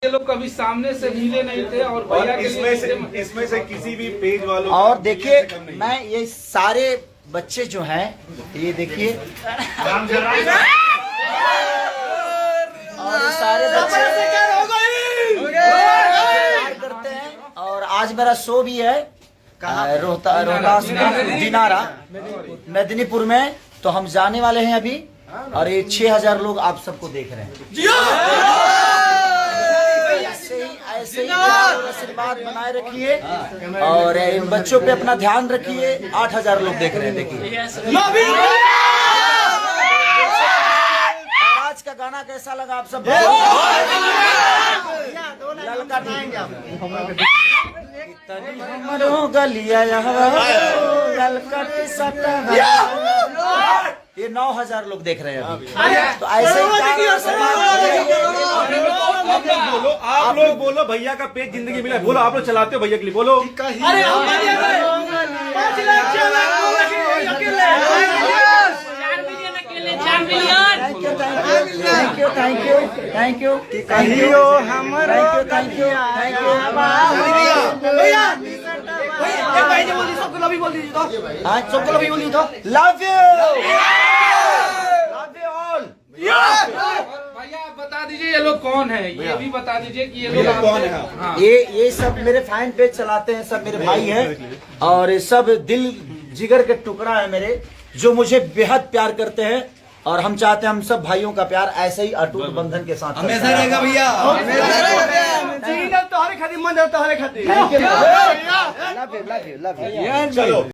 ये लोग कभी सामने से मिले नहीं थे और भैया के लिए इसमें से किसी भी पेज वालों और देखिए मैं ये सारे बच्चे जो हैं ये देखिए और ये सारे बच्चे प्यार करते हैं। और आज मेरा शो भी है रोहतास दिनारा मेदिनीपुर में, तो हम जाने वाले हैं अभी और ये 6000 लोग आप सबको देख रहे हैं। ऐसे ही आशीर्वाद बनाए रखिए और इन बच्चों पे अपना ध्यान रखिए। 8000 लोग देख रहे हैं, देखिए। आज का गाना कैसा लगा आप सब? ये 9000 लोग देख रहे हैं अभी। तो ऐसे ही बोलो, आप लोग बोलो भैया का पेज जिंदगी मिला, बोलो आप लोग चलाते हो भैया के लिए, बोलो। अरे thank you love you all. भैया आप बता दीजिए ये लोग कौन है, ये भी बता दीजिए कि ये लोग कौन है। हाँ। ये सब मेरे फैन पेज चलाते हैं, सब मेरे भाई हैं और ये सब दिल जिगर के टुकड़ा है मेरे, जो मुझे बेहद प्यार करते हैं। और हम चाहते हैं हम सब भाइयों का प्यार ऐसे ही अटूट बंधन के साथ हमेशा रहेगा भैया। Thank you.